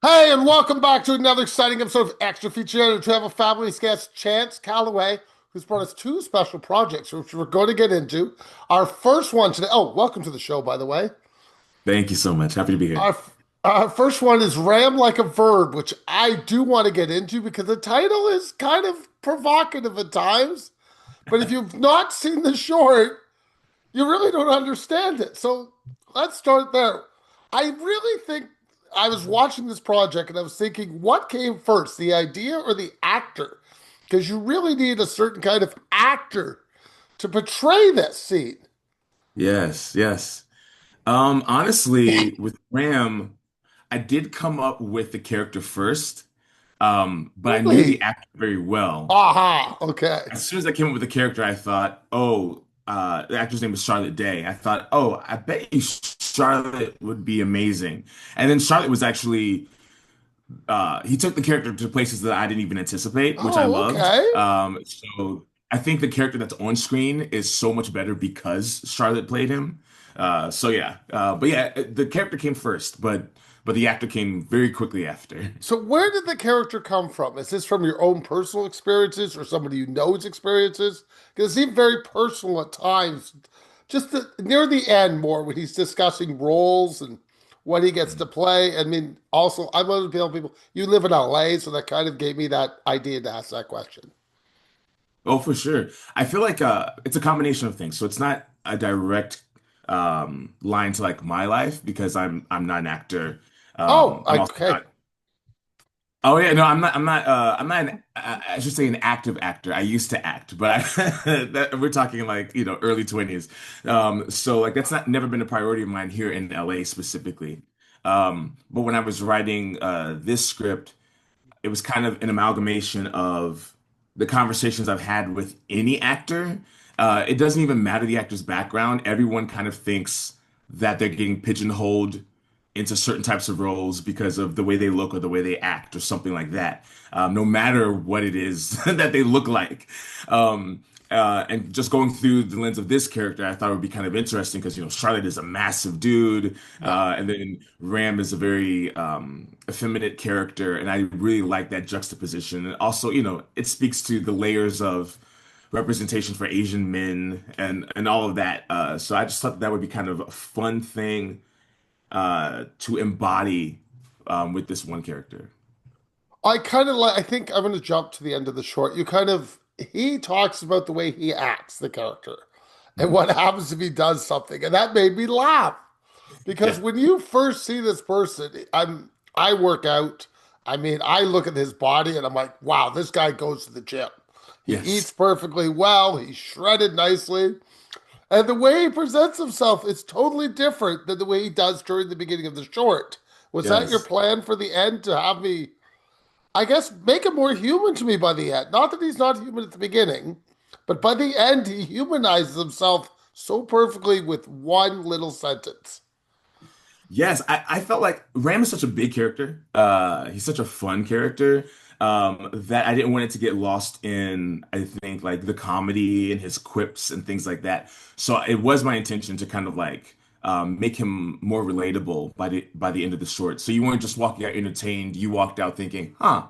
Hey, and welcome back to another exciting episode of Extra Feature Interviews. We have a family guest, Chance Callaway, who's brought us two special projects, which we're going to get into. Our first one today. Oh, welcome to the show, by the way. Thank you so much. Happy to be here. Our first one is Ram Like a Verb, which I do want to get into because the title is kind of provocative at times. But if you've not seen the short, you really don't understand it. So let's start there. I really think I was watching this project and I was thinking, what came first, the idea or the actor? Because you really need a certain kind of actor to portray this scene. Yes, yes. Honestly, with Ram, I did come up with the character first, but I knew the Really? actor very well. Aha. Okay. As soon as I came up with the character, I thought, oh, the actor's name was Charlotte Day. I thought, oh, I bet you Charlotte would be amazing. And then Charlotte was actually, he took the character to places that I didn't even anticipate, which I Oh, loved. okay. So I think the character that's on screen is so much better because Charlotte played him. So yeah, but yeah, the character came first, but the actor came very quickly after. So where did the character come from? Is this from your own personal experiences or somebody you know's experiences? Because it seemed very personal at times, near the end more when he's discussing roles and what he gets to play. I mean, also, I'm going to tell people, you live in LA, so that kind of gave me that idea to ask that question. Oh, for sure. I feel like it's a combination of things. So it's not a direct line to like my life because I'm not an actor. Oh, I'm also okay. not. Oh yeah, no, I'm not I should say an active actor. I used to act, but we're talking like, early 20s. So like that's not never been a priority of mine here in LA specifically. But when I was writing this script, it was kind of an amalgamation of the conversations I've had with any actor. It doesn't even matter the actor's background. Everyone kind of thinks that they're getting pigeonholed into certain types of roles because of the way they look or the way they act or something like that. No matter what it is that they look like. And just going through the lens of this character, I thought it would be kind of interesting because, Charlotte is a massive dude. Yeah. And then Ram is a very effeminate character. And I really like that juxtaposition. And also, it speaks to the layers of representation for Asian men and all of that. So I just thought that would be kind of a fun thing to embody with this one character. I kind of like, I think I'm going to jump to the end of the short. He talks about the way he acts, the character, and Mhm. what happens if he does something. And that made me laugh because Yeah. when you first see this person, I work out. I mean, I look at his body and I'm like, wow, this guy goes to the gym. He eats Yes. perfectly well. He's shredded nicely. And the way he presents himself is totally different than the way he does during the beginning of the short. Was that your Yes. plan for the end to have me, I guess, make him more human to me by the end? Not that he's not human at the beginning, but by the end, he humanizes himself so perfectly with one little sentence. Yes, I felt like Ram is such a big character. He's such a fun character that I didn't want it to get lost in, I think, like the comedy and his quips and things like that. So it was my intention to kind of like make him more relatable by the end of the short. So you weren't just walking out entertained. You walked out thinking, huh,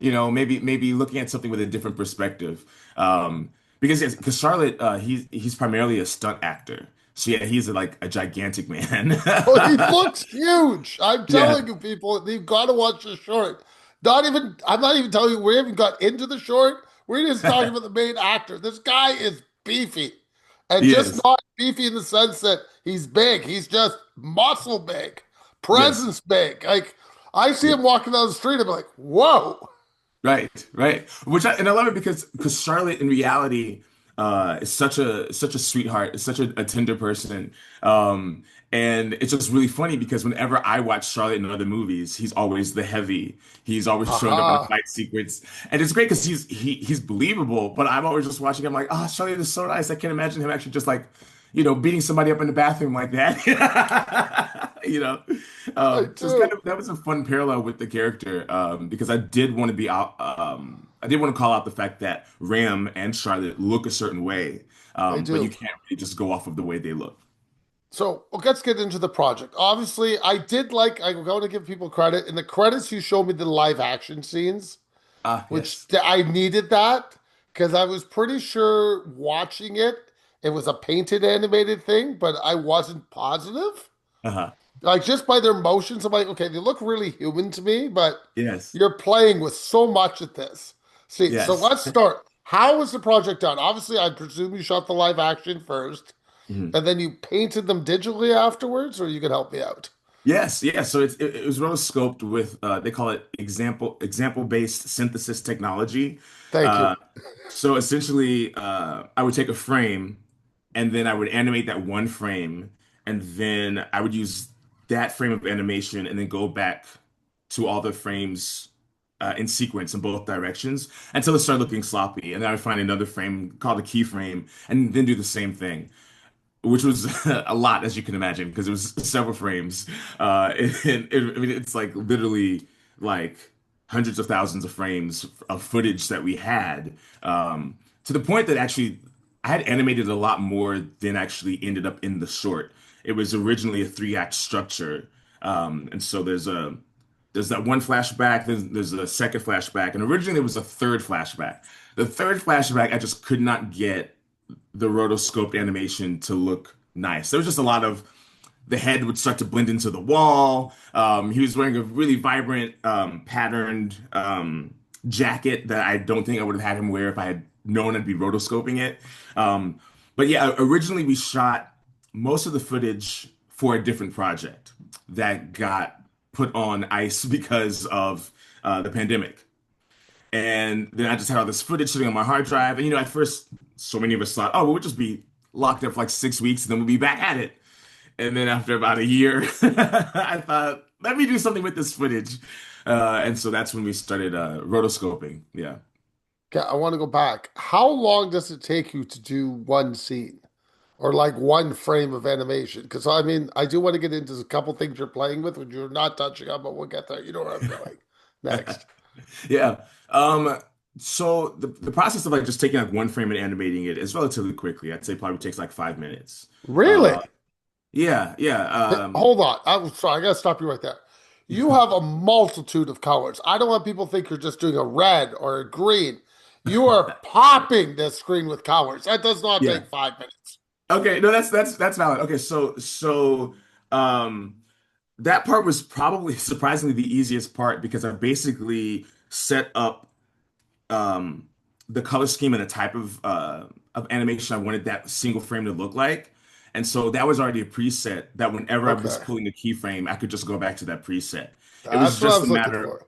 maybe looking at something with a different perspective. Because yes, because Charlotte, he's primarily a stunt actor. So yeah, he's like a gigantic man. Oh, he looks huge. I'm Yeah. telling you, people, you've got to watch the short. I'm not even telling you we haven't got into the short. We're just talking about the main actor. This guy is beefy. And He just is. not beefy in the sense that he's big. He's just muscle big, Yes. presence big. Like, I see Yeah. him walking down the street, I'm like, whoa. Right. Right. And I love it because Charlotte in reality is such a sweetheart, is such a tender person. And it's just really funny because whenever I watch Charlotte in other movies, he's always the heavy. He's always showing up in a Aha. fight sequence. And it's great because he's believable, but I'm always just watching him like, oh, Charlotte is so nice. I can't imagine him actually just like, beating somebody up in the bathroom like that. You know. I So it's kind do. of that was a fun parallel with the character because I did want to be out. I did want to call out the fact that Ram and Charlotte look a certain way, They but you do. can't really just go off of the way they look. So let's get into the project. Obviously, I'm going to give people credit. In the credits, you showed me the live action scenes, Ah, which yes. I needed that because I was pretty sure watching it, it was a painted animated thing, but I wasn't positive. Uh-huh. Like just by their motions, I'm like, okay, they look really human to me, but Yes. you're playing with so much at this. See, so Yes. let's start. How was the project done? Obviously, I presume you shot the live action first, Mhm. and then you painted them digitally afterwards, or you can help me out. Yes, yes. So it was rotoscoped with they call it example-based synthesis technology. Thank you. Uh, so essentially, I would take a frame and then I would animate that one frame, and then I would use that frame of animation and then go back to all the frames in sequence in both directions until it started looking sloppy. And then I would find another frame called a keyframe and then do the same thing, which was a lot, as you can imagine, because it was several frames. I mean, it's like literally like hundreds of thousands of frames of footage that we had, to the point that actually I had animated a lot more than actually ended up in the short. It was originally a three-act structure, and so there's that one flashback, there's a second flashback, and originally there was a third flashback. The third flashback, I just could not get the rotoscoped animation to look nice. There was just a lot of the head would start to blend into the wall. He was wearing a really vibrant, patterned jacket that I don't think I would have had him wear if I had known I'd be rotoscoping it. Um, but yeah, originally we shot most of the footage for a different project that got put on ice because of the pandemic. And then I just had all this footage sitting on my hard drive. And, at first, so many of us thought, oh, we'll just be locked up for like 6 weeks and then we'll be back at it. And then after about a year, I thought, let me do something with this footage. And so that's when we started rotoscoping. Yeah. Okay, I want to go back. How long does it take you to do one scene or like one frame of animation? Because I mean, I do want to get into a couple things you're playing with, which you're not touching on, but we'll get there. You know where I'm going next. Yeah. Um, so the process of like just taking like one frame and animating it is relatively quickly. I'd say probably takes like 5 minutes. Uh, Really? yeah, yeah. Hold on. I'm sorry. I got to stop you right there. You have a multitude of colors. I don't want people to think you're just doing a red or a green. You are popping this screen with colors. That does not Yeah. take 5 minutes. Okay, no, that's valid. Okay, so um that part was probably surprisingly the easiest part because I basically set up um the color scheme and the type of animation I wanted that single frame to look like. And so that was already a preset that whenever I was Okay. pulling the keyframe, I could just go back to that preset. It was That's what I just a was looking matter. for.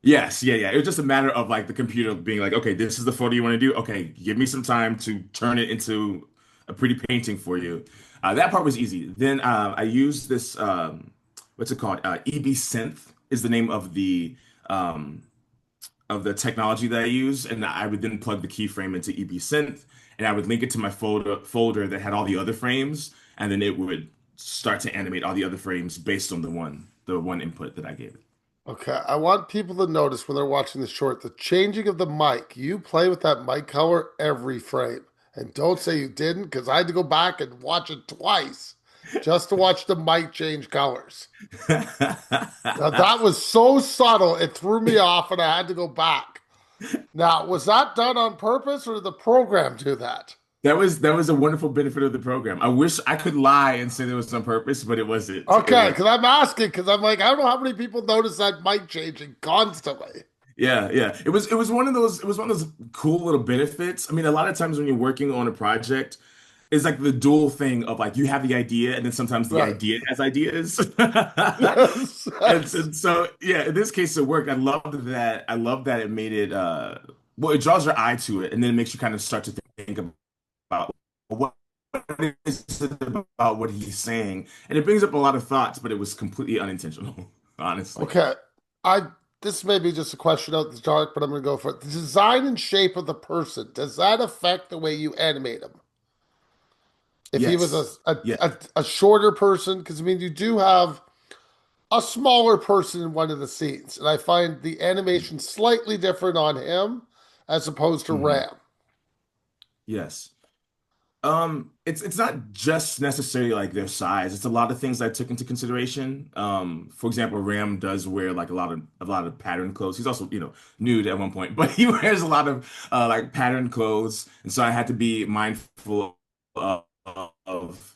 Yes, yeah, yeah. It was just a matter of like the computer being like, okay, this is the photo you want to do. Okay, give me some time to turn it into a pretty painting for you. That part was easy. Then I used this, what's it called? EB Synth is the name um, of the technology that I use, and I would then plug the keyframe into EB Synth, and I would link it to my folder that had all the other frames, and then it would start to animate all the other frames based on the one input that I gave it. Okay. I want people to notice when they're watching the short, the changing of the mic. You play with that mic color every frame. And don't say you didn't, because I had to go back and watch it twice just to watch the mic change colors. Now, that was so subtle, it threw me off, and I had to go back. Now, was that done on purpose, or did the program do that? That was a wonderful benefit of the program. I wish I could lie and say that was on purpose, but it wasn't. It Okay, was because I'm asking, because I'm like, I don't know how many people notice that mic changing constantly. Yeah, yeah. It was one of those cool little benefits. I mean, a lot of times when you're working on a project, it's like the dual thing of like you have the idea and then sometimes the Right. idea has ideas. Yes, And, yes. and so yeah, in this case it worked. I love that it made it well, it draws your eye to it and then it makes you kind of start to think about what is it about what he's saying. And it brings up a lot of thoughts, but it was completely unintentional, honestly. Okay. I This may be just a question out the dark, but I'm gonna go for it. The design and shape of the person, does that affect the way you animate him? If he was Yes. Yes. a shorter person, because I mean you do have a smaller person in one of the scenes, and I find the animation slightly different on him as opposed to Mhm. Ram. Yes. It's not just necessarily like their size. It's a lot of things I took into consideration. For example, Ram does wear like a lot of patterned clothes. He's also, nude at one point, but he wears a lot of like patterned clothes, and so I had to be mindful of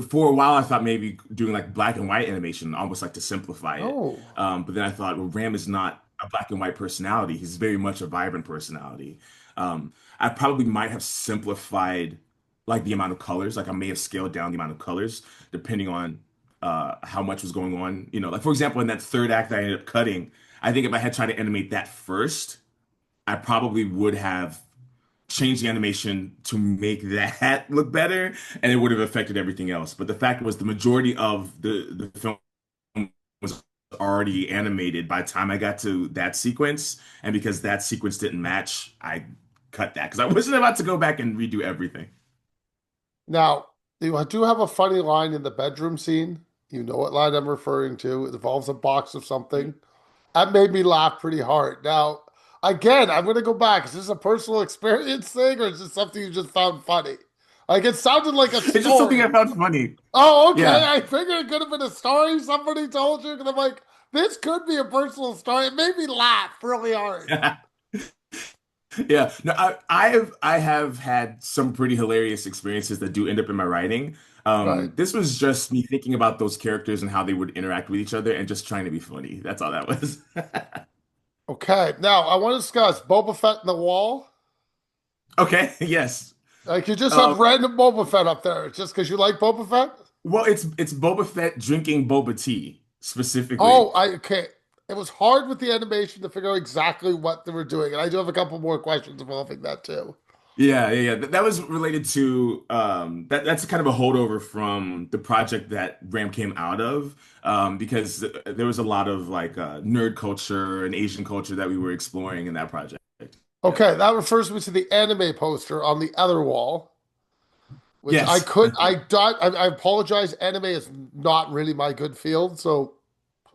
for a while I thought maybe doing like black and white animation, almost like to simplify it. Oh, But then I thought, well, Ram is not a black and white personality. He's very much a vibrant personality. I probably might have simplified like the amount of colors. Like I may have scaled down the amount of colors depending on how much was going on. Like for example, in that third act that I ended up cutting, I think if I had tried to animate that first, I probably would have change the animation to make that look better, and it would have affected everything else. But the fact was, the majority of the film was already animated by the time I got to that sequence, and because that sequence didn't match, I cut that because I wasn't about to go back and redo everything. now you do have a funny line in the bedroom scene. You know what line I'm referring to. It involves a box of something. That made me laugh pretty hard. Now, again, I'm going to go back. Is this a personal experience thing or is this something you just found funny? Like it sounded like a It's just something story. I found funny. Oh, okay. Yeah. I figured it could have been a story somebody told you. Because I'm like, this could be a personal story. It made me laugh really hard. Yeah, no, I have had some pretty hilarious experiences that do end up in my writing. Right. This was just me thinking about those characters and how they would interact with each other and just trying to be funny. That's all that was. Okay. Now, I want to discuss Boba Fett in the wall. Okay, yes. Like, you just have Um, random Boba Fett up there just because you like Boba Fett? well, it's Boba Fett drinking boba tea specifically. Okay. It was hard with the animation to figure out exactly what they were doing. And I do have a couple more questions involving that too. Yeah, yeah, yeah. That was related to that's kind of a holdover from the project that Ram came out of because there was a lot of like nerd culture and Asian culture that we were exploring in that project. Yeah. Okay, that refers me to the anime poster on the other wall, which I Yes. could, I don't, I apologize. Anime is not really my good field. So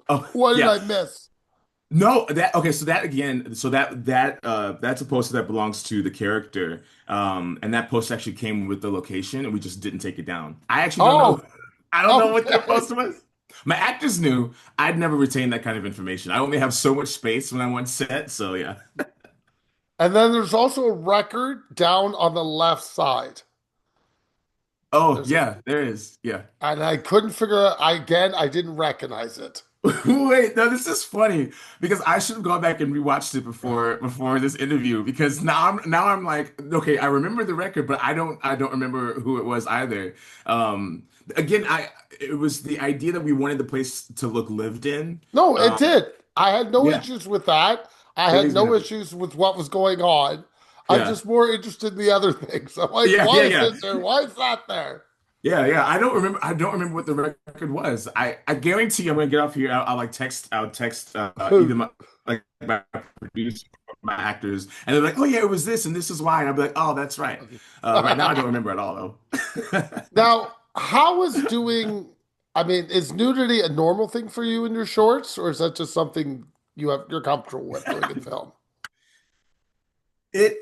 Oh, what did yeah. I miss? No, that okay, so that again, so that's a poster that belongs to the character. And that poster actually came with the location and we just didn't take it down. I actually don't know. Oh, I don't know what that okay. poster was. My actors knew. I'd never retained that kind of information. I only have so much space when I'm on set, so yeah. And then there's also a record down on the left side. Oh, There's, yeah, there is. Yeah. and I couldn't figure out, again, I didn't recognize it. Wait, no, this is funny because I should have gone back and rewatched it before this interview because now I'm like, okay, I remember the record, but I don't remember who it was either. Again, I it was the idea that we wanted the place to look lived in. No, it Um, did. I had no yeah, issues with that. I it had makes me no happy. issues with what was going on. I'm Yeah, just more interested in the other things. I'm like, yeah, why yeah, is yeah. it there? Why is that there? Yeah, yeah. I don't remember what the record was. I guarantee you I'm gonna get off here. I'll text either my producer or my actors, and they're like, "Oh yeah, it was this, and this is why." And I'll be like, "Oh, that's right." Right now, I don't remember at all though. Now, how is doing, I mean, is nudity a normal thing for you in your shorts, or is that just something you're comfortable with doing in film? It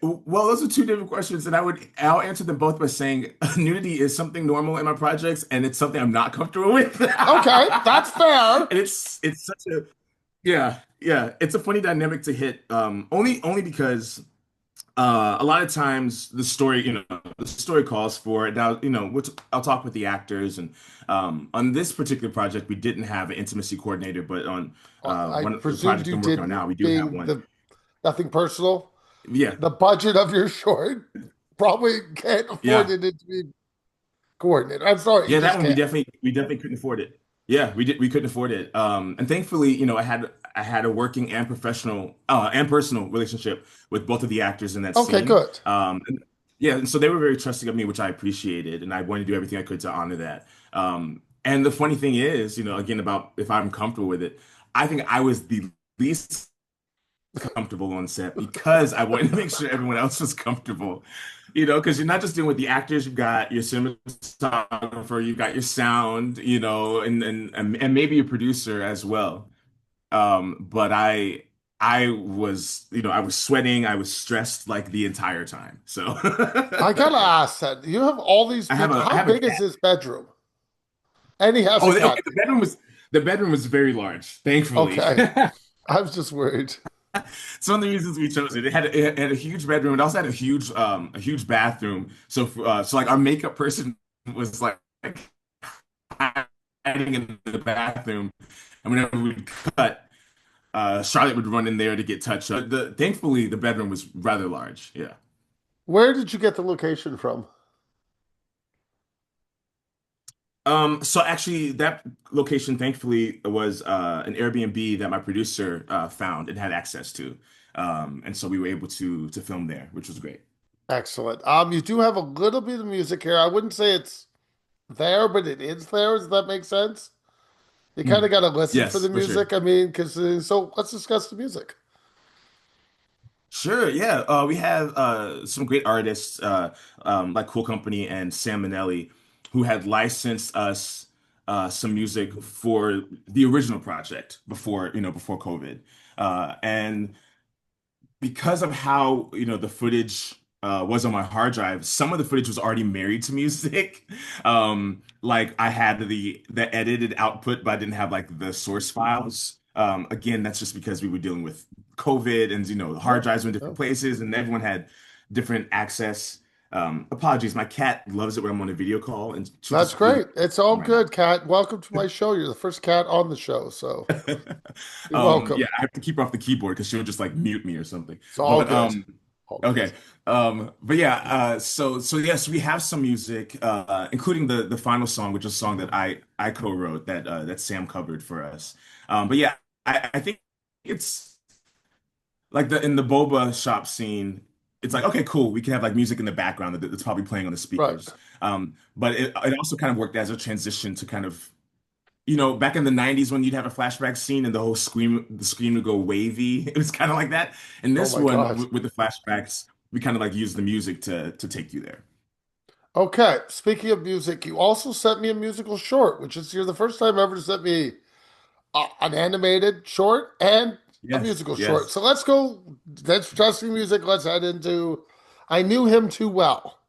well, those are two different questions, and I'll answer them both by saying nudity is something normal in my projects, and it's something I'm not comfortable with. Okay, that's fair. And it's such a yeah, yeah. It's a funny dynamic to hit. Only because a lot of times the story calls for it. Now, I'll talk with the actors, and on this particular project, we didn't have an intimacy coordinator, but on I one of the presumed project you I'm working on now, didn't, we do have being one. the nothing personal. Yeah, The budget of your short probably can't afford yeah. it to be coordinated. I'm sorry, you Yeah, that just one we can't. definitely couldn't afford it. Yeah, we couldn't afford it. And thankfully, I had a working and professional and personal relationship with both of the actors in that Okay, scene. good. Yeah, and so they were very trusting of me, which I appreciated, and I wanted to do everything I could to honor that. And the funny thing is, again about if I'm comfortable with it, I think I was the least comfortable on set because I wanted to make sure everyone else was comfortable. Because you're not just dealing with the actors, you've got your cinematographer, you've got your sound, and maybe your producer as well. But I was sweating, I was stressed like the entire time. So I gotta ask that. You have all these people. I How have a big is cat. this bedroom? And he has Oh, a okay, cat. the bedroom was very large, thankfully. Okay. I was just worried. It's one of the reasons we chose it. It had a huge bedroom. It also had a huge bathroom. So like our makeup person was like hiding in the bathroom, and whenever we'd cut, Charlotte would run in there to get touched up. Thankfully the bedroom was rather large. Yeah. Where did you get the location from? So actually, that location, thankfully, was an Airbnb that my producer found and had access to, and so we were able to film there, which was great. Excellent. You do have a little bit of music here. I wouldn't say it's there, but it is there. Does that make sense? You kind Mm. of got to listen for Yes, the for sure. music. I mean, because so let's discuss the music. Sure, yeah. We have some great artists like Cool Company and Sam Minnelli who had licensed us some music for the original project before COVID. And because of how the footage was on my hard drive, some of the footage was already married to music. Like I had the edited output, but I didn't have like the source files. Again, that's just because we were dealing with COVID, and the hard No, drives were in different no. places, and everyone had different access. Apologies, my cat loves it when I'm on a video call, and she'll That's just literally great. It's all right now. good, Kat. Welcome to my show. You're the first cat on the show, so you're Yeah, welcome. I have to keep her off the keyboard because she'll just like mute me or something. It's all But good. All good. okay. But yeah, so yes, we have some music, including the final song, which is a song that I co-wrote that Sam covered for us. But yeah, I think it's like the in the boba shop scene. It's like, okay, cool. We can have like music in the background that's probably playing on the Right. speakers. But it also kind of worked as a transition to kind of back in the 90s when you'd have a flashback scene and the screen would go wavy. It was kind of like that. And Oh this my one God. with the flashbacks, we kind of like use the music to take you there. Okay. Speaking of music, you also sent me a musical short, which is you're the first time ever to send me an animated short and a Yes, musical short. yes. So let's go. That's testing music. Let's head into I Knew Him Too Well.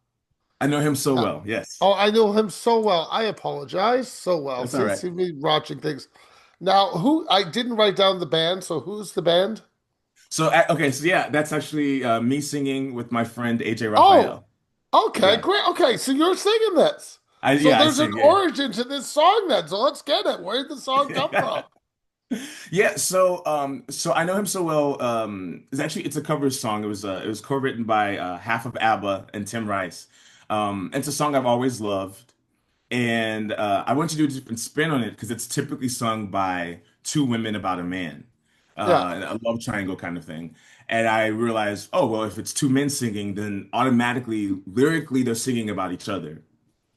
I know him so Uh, well. Yes. oh, I know him so well. I apologize so well. That's all See, right. see me watching things. Now, who I didn't write down the band, so who's the band? Okay, so yeah, that's actually me singing with my friend AJ Oh, Raphael. okay, Yeah. great. Okay, so you're singing this. So I there's an sing, yeah. origin to this song then. So let's get it. Where did the song come from? Yeah, so I know him so well. It's a cover song. It was co-written by half of ABBA and Tim Rice. It's a song I've always loved. And I want to do a different spin on it because it's typically sung by two women about a man, Yeah, a love triangle kind of thing. And I realized, oh, well, if it's two men singing, then automatically, lyrically, they're singing about each other.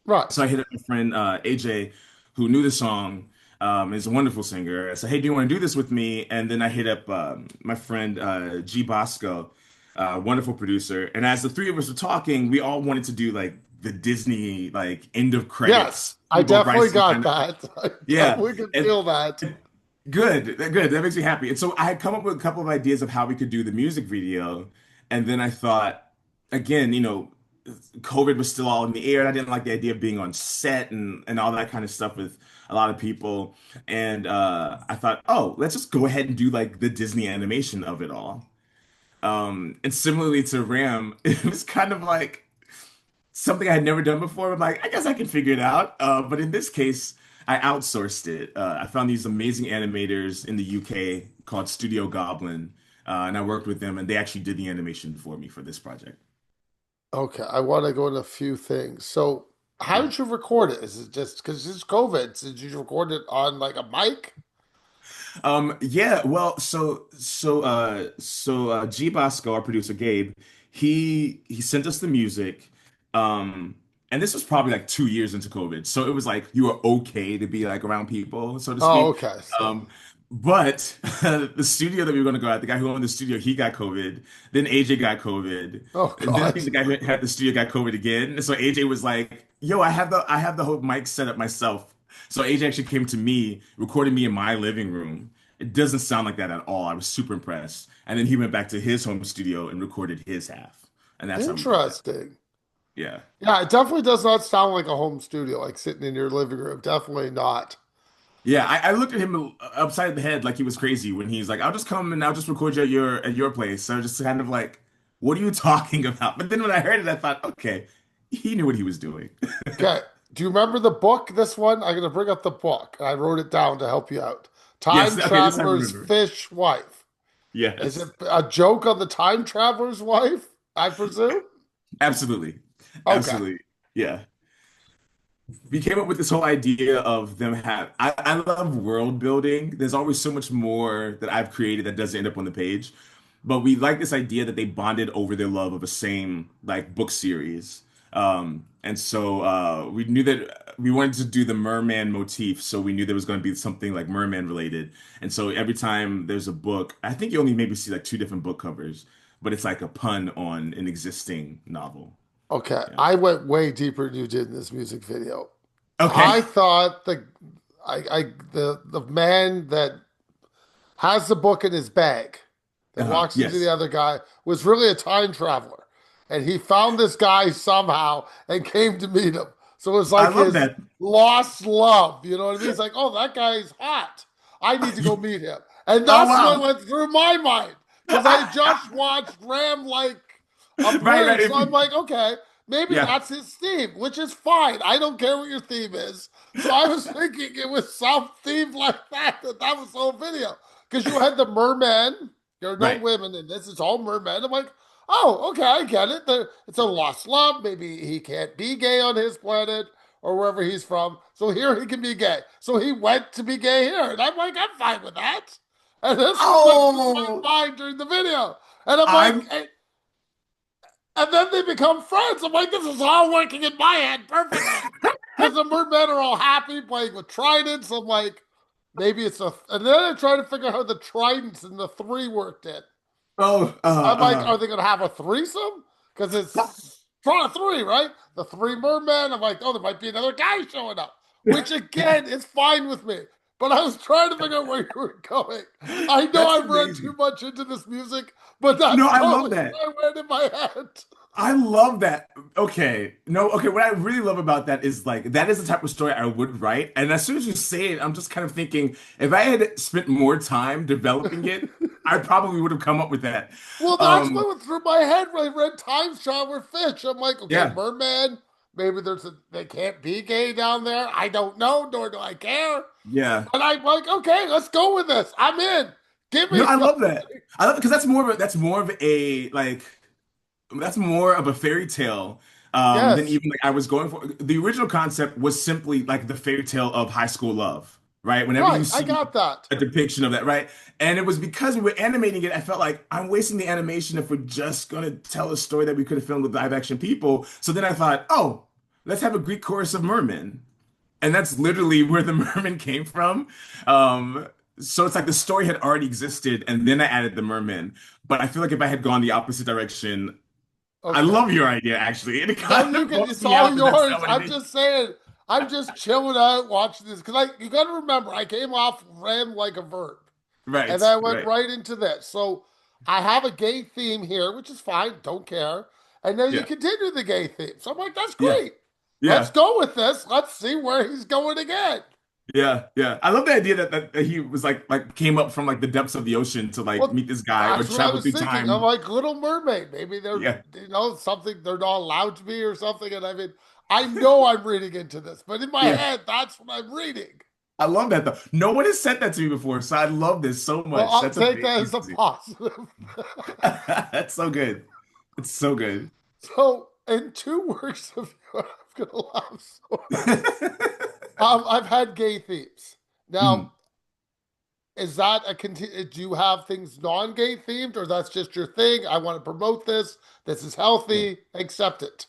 right. So I hit up my friend AJ, who knew the song, is a wonderful singer. I said, "Hey, do you want to do this with me?" And then I hit up my friend G Bosco, wonderful producer. And as the three of us were talking, we all wanted to do like the Disney like end of Yes, credits, I Peabo definitely Bryson got kind of. that. I Yeah, definitely could and feel that. good. That makes me happy. And so I had come up with a couple of ideas of how we could do the music video, and then I thought, again, COVID was still all in the air. And I didn't like the idea of being on set and all that kind of stuff with a lot of people. And I thought, oh, let's just go ahead and do like the Disney animation of it all. And similarly to Ram, it was kind of like something I had never done before. I'm like, I guess I can figure it out. But in this case, I outsourced it. I found these amazing animators in the UK called Studio Goblin, and I worked with them, and they actually did the animation for me for this project. Okay, I want to go into a few things. So, how Sure. did you record it? Is it just because it's COVID? Did you record it on like a mic? Yeah, well, G Bosco, our producer Gabe, he sent us the music. And this was probably like 2 years into COVID. So it was like you were okay to be like around people, so to Oh, speak. okay. So, Um, but the studio that we were gonna go at, the guy who owned the studio, he got COVID. Then AJ got COVID. oh And then I God. think the guy who had the studio got COVID again. And so AJ was like, yo, I have the whole mic set up myself. So AJ actually came to me, recorded me in my living room. It doesn't sound like that at all. I was super impressed. And then he went back to his home studio and recorded his half. And that's how we did that. Interesting. Yeah. Yeah, it definitely does not sound like a home studio, like sitting in your living room. Definitely not. Yeah, I looked at him upside the head like he was crazy when he's like, "I'll just come and I'll just record you at your place." So I was just kind of like, "What are you talking about?" But then when I heard it, I thought, "Okay, he knew what he was doing." Okay. Do you remember the book? This one? I'm going to bring up the book. I wrote it down to help you out. Yes, Time okay, this I Traveler's remember. Fish Wife. Is it Yes, a joke on the time traveler's wife? I presume. absolutely, Okay. absolutely. Yeah. We came up with this whole idea of them have I love world building. There's always so much more that I've created that doesn't end up on the page. But we like this idea that they bonded over their love of a same like book series. And so we knew that we wanted to do the merman motif, so we knew there was going to be something like merman related. And so every time there's a book, I think you only maybe see like two different book covers, but it's like a pun on an existing novel. Okay. Yeah. I went way deeper than you did in this music video. Okay. I thought the man that has the book in his bag that walks into the Yes. other guy was really a time traveler. And he found this guy somehow and came to meet him. So it was I like love his that. lost love. You know what I mean? He's like, oh, that guy's hot. I need to go meet him. And Oh that's what wow. went through my mind because I just watched Ram like a Right, right. bird. So I'm like, okay, maybe Yeah. that's his theme, which is fine. I don't care what your theme is. So I was thinking it was some theme like that was the whole video. Because you had the merman, there are no Right. women in this, it's all mermen. I'm like, oh, okay, I get it. It's a lost love. Maybe he can't be gay on his planet or wherever he's from. So here he can be gay. So he went to be gay here. And I'm like, I'm fine with that. And this was went through my Oh, mind during the video. And I'm like, I'm and then they become friends. I'm like, this is all working in my head perfectly. Because the mermen are all happy playing with tridents. I'm like, maybe it's a. And then I try to figure out how the tridents and the three worked in. oh I'm like, are they going to have a threesome? Because it's three, right? The three mermen. I'm like, oh, there might be another guy showing up, which again is fine with me. But I was trying to figure out where you were going. I know That's I've read too amazing. much into this music, but No, that's I love totally that. what I read in my head. I love that. Okay. No, okay. What I really love about that is like that is the type of story I would write. And as soon as you say it, I'm just kind of thinking if I had spent more time developing it, I probably would have come up with that. Well, that's what Um, went through my head when I read Time Traveler Fish. I'm like, okay, yeah, merman. Maybe they can't be gay down there. I don't know, nor do I care. yeah. But I'm like, okay, let's go with this. I'm in. Give No, me I something. love that. I love it because that's more of a like that's more of a fairy tale than Yes, even like I was going for. The original concept was simply like the fairy tale of high school love, right? Whenever you right. I see got that. a depiction of that, right? And it was because we were animating it, I felt like I'm wasting the animation if we're just gonna tell a story that we could have filmed with live action people. So then I thought, oh, let's have a Greek chorus of mermen. And that's literally where the merman came from. Um, so it's like the story had already existed, and then I added the merman. But I feel like if I had gone the opposite direction, I Okay. love your idea actually. And it No, kind you of can. bumps It's me all out that that's not yours. what it I'm is. just saying. I'm just chilling out watching this because you got to remember, I came off ran like a verb, and Right, I went right. right into this. So I have a gay theme here, which is fine. Don't care. And then you Yeah, continue the gay theme. So I'm like, that's yeah, great. Let's yeah, go with this. Let's see where he's going again. yeah, yeah. I love the idea that he was like came up from like the depths of the ocean to like Well, meet this guy or that's what I travel was through thinking. I'm time. like Little Mermaid. Maybe they're, Yeah, something they're not allowed to be or something. And I mean, I know I'm reading into this, but in my yeah. head, that's what I'm reading. I love that though. No one has said that to me before, so I love this so Well, much. I'll That's take that as a amazing. positive. That's so good. It's so good. So, in two works of you, I'm gonna laugh so hard. I've had gay themes. Now, Mhm. is that do you have things non-gay themed, or that's just your thing? I want to promote this. This is Yeah. healthy. Accept it.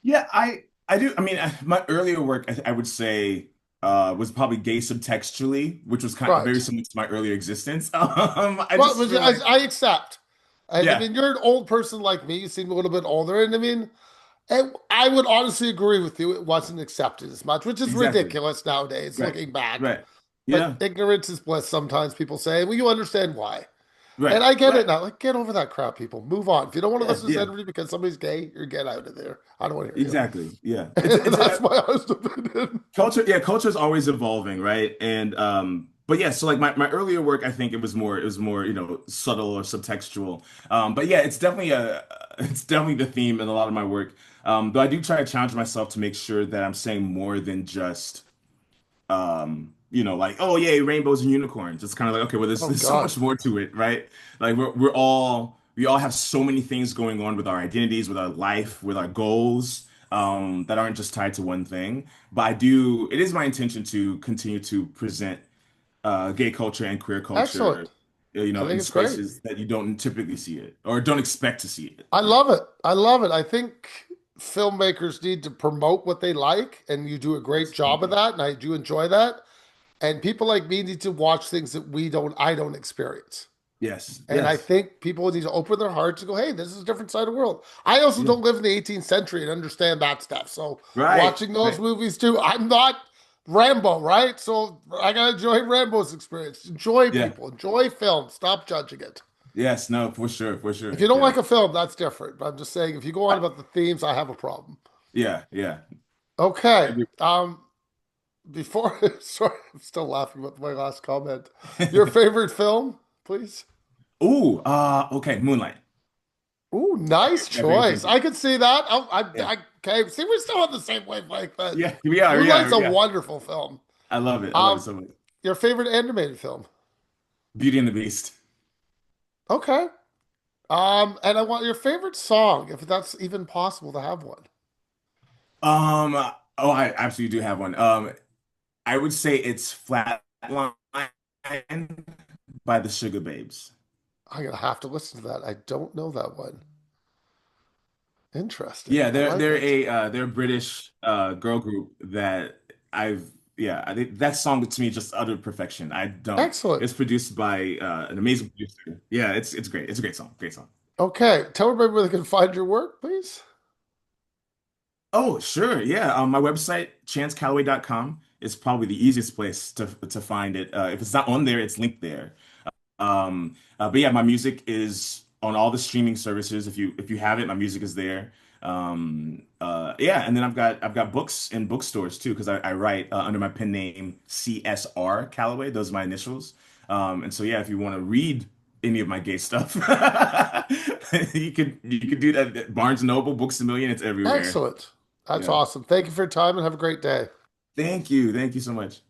Yeah, I do. I mean, my earlier work, I would say, was probably gay subtextually, which was kind of very Right. similar to my earlier existence. I Well, just feel like, I accept. And I yeah, mean, you're an old person like me. You seem a little bit older, and I mean, I would honestly agree with you. It wasn't accepted as much, which is exactly. ridiculous nowadays, Right, looking back. right. But Yeah. ignorance is bliss, sometimes people say. Well, you understand why. And Right. I get it Right. now. Like, get over that crap, people. Move on. If you don't want to Yeah. listen to this Yeah. interview because somebody's gay, you're get out of there. I don't want to hear you. Exactly. Yeah. It's And that's my honest opinion. culture. Yeah. Culture is always evolving, right? And but yeah. So like my earlier work, I think it was more subtle or subtextual. But yeah, it's definitely a it's definitely the theme in a lot of my work. Though I do try to challenge myself to make sure that I'm saying more than just like, oh yeah, rainbows and unicorns. It's kind of like, okay, well, there's Oh there's so God. much more to it, right? Like we all have so many things going on with our identities, with our life, with our goals, that aren't just tied to one thing. But it is my intention to continue to present gay culture and queer culture, Excellent. I think in it's great. spaces that you don't typically see it or don't expect to see it. I Yeah. love it. I love it. I think filmmakers need to promote what they like, and you do a great Yes. job Thank of you. that, and I do enjoy that. And people like me need to watch things that I don't experience. Yes. And I Yes. think people need to open their hearts and go, hey, this is a different side of the world. I also Yeah. don't live in the 18th century and understand that stuff. So Right. watching those Right. movies too, I'm not Rambo, right? So I gotta enjoy Rambo's experience. Enjoy Yeah. people, enjoy film, stop judging it. Yes. No, for sure. For If sure. you don't Yeah. like a film, that's different. But I'm just saying, if you go on about the themes, I have a problem. Yeah. Yeah. I Okay. agree. Before, sorry, I'm still laughing about my last comment. Your favorite film, please? Ooh, okay, Moonlight. Ooh, nice My favorite film choice. too. I could see that. Yeah. Okay. See, we're still on the same wavelength then. Yeah, we are, Moonlight's a yeah. wonderful film. I love it. I love it Um, so much. your favorite animated film? Beauty and the Beast. Okay. And I want your favorite song, if that's even possible to have one. Oh, I absolutely do have one. I would say it's Flatline by the Sugar Babes. I'm gonna have to listen to that. I don't know that one. Interesting. Yeah, I like it. they're a British girl group that I think that song to me is just utter perfection. I don't Excellent. It's produced by an amazing producer. Yeah, it's great. It's a great song. Great song. Okay. Tell everybody where they can find your work, please. Oh, sure. Yeah. My website, chancecallaway.com, is probably the easiest place to find it. If it's not on there, it's linked there. But yeah, my music is on all the streaming services. If you have it, my music is there. Yeah, and then I've got books in bookstores too because I write under my pen name CSR Callaway. Those are my initials. And so yeah, if you want to read any of my gay stuff, you could do that at Barnes and Noble, Books a Million. It's everywhere. Excellent. That's Yeah. awesome. Thank you for your time and have a great day. Thank you. Thank you so much.